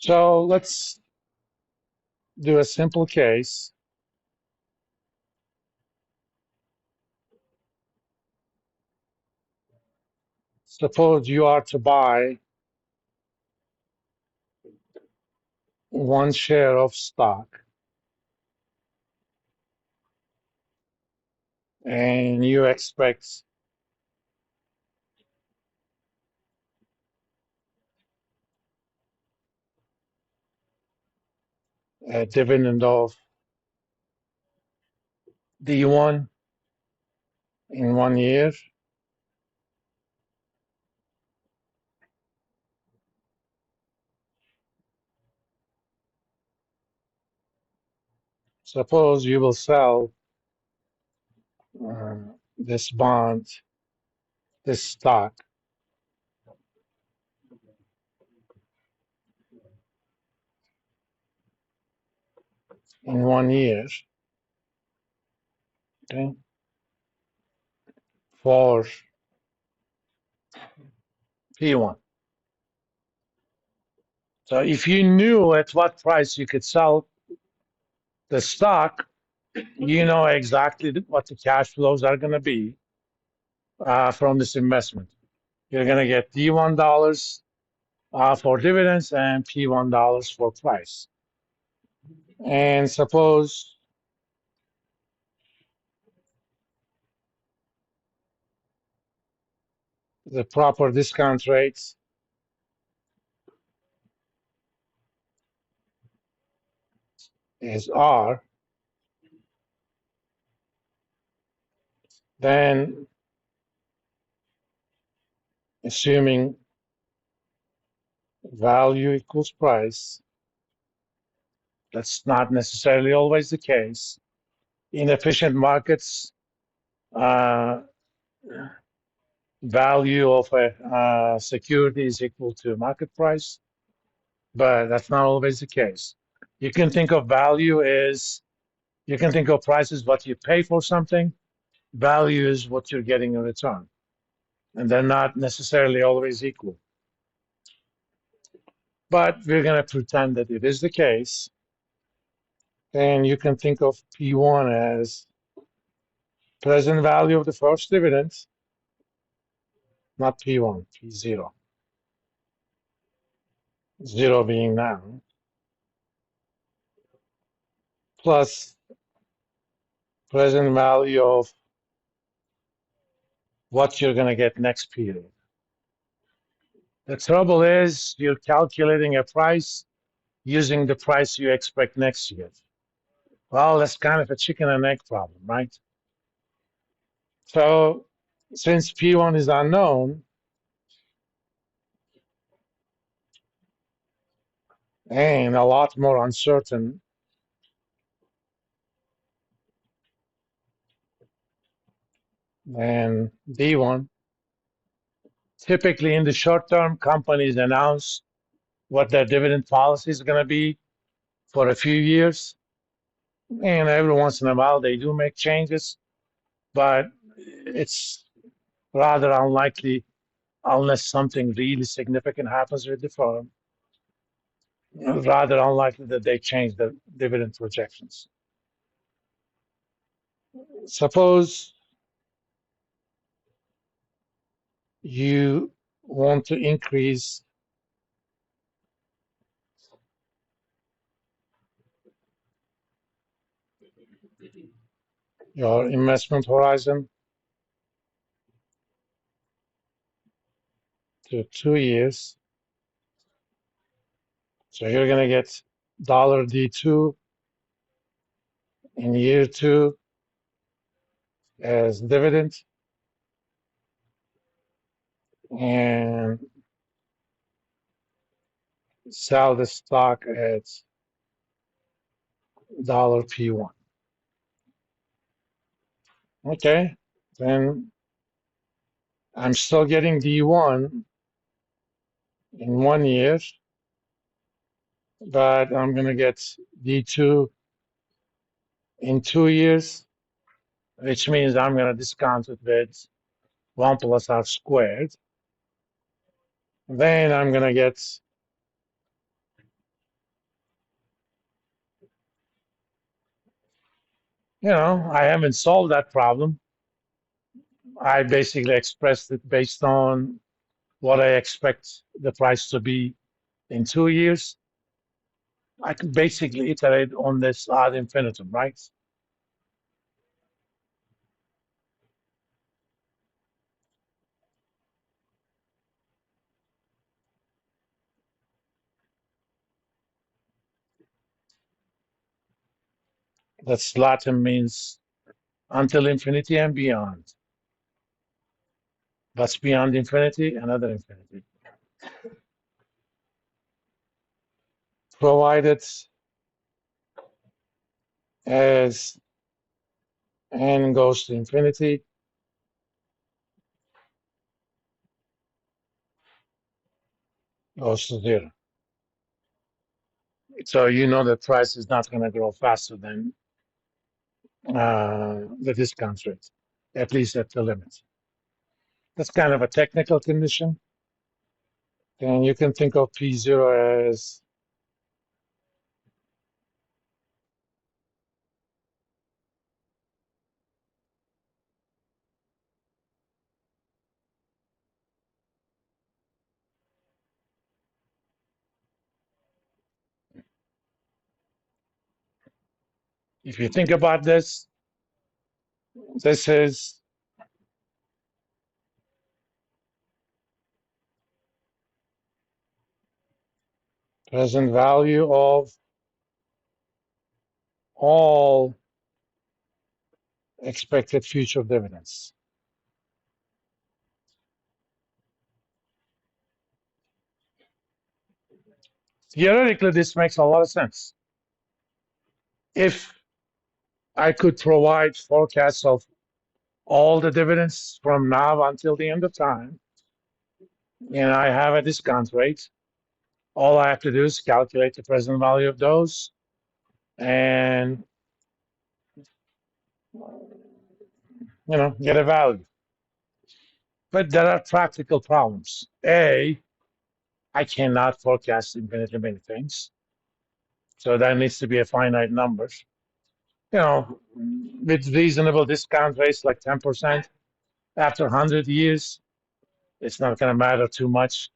So let's do a simple case. Suppose you are to buy 1 share of stock and you expect a dividend of D1 in 1 year. Suppose you will sell this bond, this stock, in 1 year, okay, for P1. So if you knew at what price you could sell the stock, you know exactly what the cash flows are going to be from this investment. You're going to get D1 for dividends and P1 for price. And suppose the proper discount rates is R, then assuming value equals price, that's not necessarily always the case. In efficient markets, uh, value of a security is equal to market price, but that's not always the case. You can think of value as, you can think of price as what you pay for something, value is what you're getting in return, and they're not necessarily always equal. But we're going to pretend that it is the case, and you can think of P1 as present value of the first dividend, not P1, P0, zero being now, plus present value of what you're going to get next period. The trouble is you're calculating a price using the price you expect next year. Well, that's kind of a chicken and egg problem, right? So since P1 is unknown and a lot more uncertain than D1, typically in the short term, companies announce what their dividend policy is going to be for a few years. And every once in a while, they do make changes, but it's rather unlikely unless something really significant happens with the firm, rather unlikely that they change the dividend projections. Suppose you want to increase your investment horizon to 2 years. So you're going to get $D2 in year 2 as dividend and sell the stock at $P1. Okay, then I'm still getting D1 in 1 year, but I'm going to get D2 in 2 years, which means I'm going to discount it with 1 plus R squared. Then I'm going to get I haven't solved that problem. I basically expressed it based on what I expect the price to be in 2 years. I can basically iterate on this ad infinitum, right? That's Latin means until infinity and beyond. What's beyond infinity? Another infinity. Provided as n goes to infinity, goes to zero. So you know the price is not going to grow faster than the discount rate, at least at the limit. That's kind of a technical condition. And you can think of P0 as if you think about this, this is present value of all expected future dividends. Theoretically, this makes a lot of sense. If I could provide forecasts of all the dividends from now until the end of time, and I have a discount rate, all I have to do is calculate the present value of those and get a value. But there are practical problems. A, I cannot forecast infinitely many things. So there needs to be a finite number. With reasonable discount rates like 10%, after 100 years, it's not going to matter too much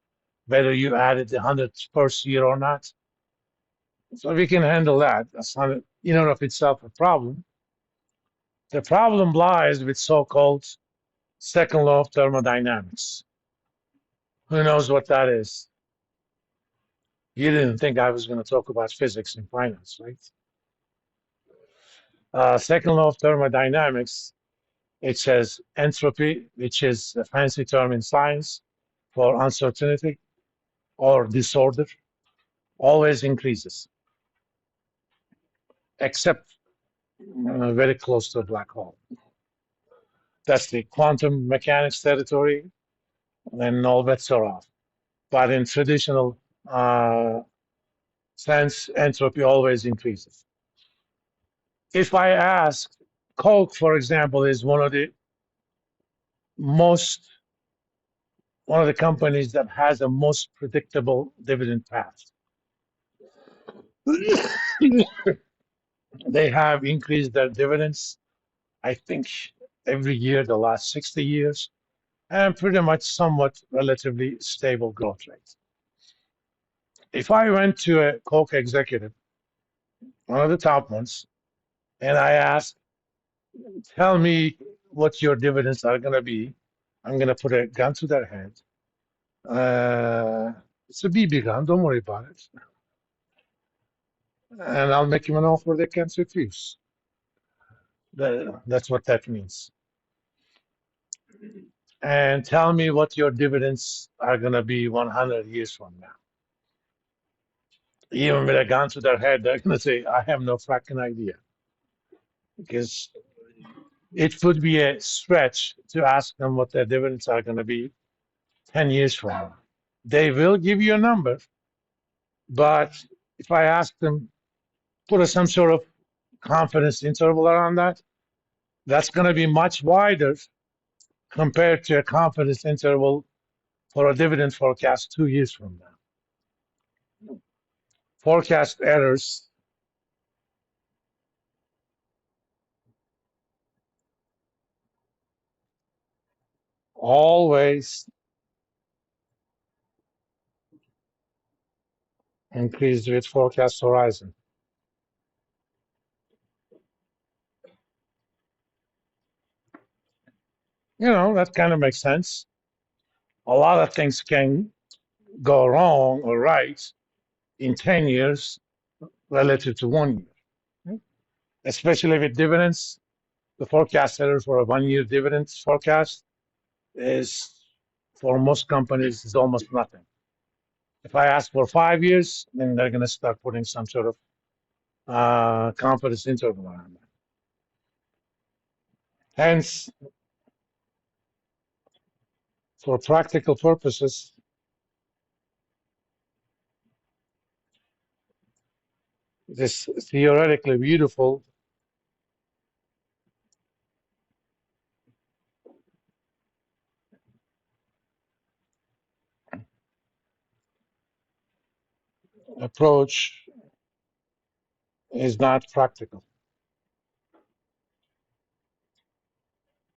whether you added the 100th year or not. So we can handle that. That's not, in and of itself, a problem. The problem lies with so-called second law of thermodynamics. Who knows what that is? You didn't think I was going to talk about physics in finance, right? Second law of thermodynamics, it says entropy, which is a fancy term in science for uncertainty or disorder, always increases, except very close to a black hole. That's the quantum mechanics territory, and then all bets are off. But in traditional sense, entropy always increases. If I ask, Coke, for example, is most one of the companies that has the most predictable dividend path. They have increased their dividends, I think, every year the last 60 years, and pretty much somewhat relatively stable growth rate. If I went to a Coke executive, one of the top ones, and I asked, tell me what your dividends are going to be, I'm going to put a gun to their head. It's a BB gun, don't worry about it. And I'll make him an offer they can't refuse. That's what that means. And tell me what your dividends are going to be 100 years from now. Even with a gun to their head, they're going to say, I have no fucking idea. Because it would be a stretch to ask them what their dividends are going to be 10 years from now. They will give you a number, but if I ask them, put some sort of confidence interval around that, that's going to be much wider compared to a confidence interval for a dividend forecast 2 years from now. Forecast errors always increase with forecast horizon. That kind of makes sense. A lot of things can go wrong or right in 10 years relative to 1 year, especially with dividends. The forecast error for a 1 year dividends forecast is, for most companies, is almost nothing. If I ask for 5 years, then they're going to start putting some sort of confidence interval on that. Hence, for practical purposes, this theoretically beautiful approach is not practical.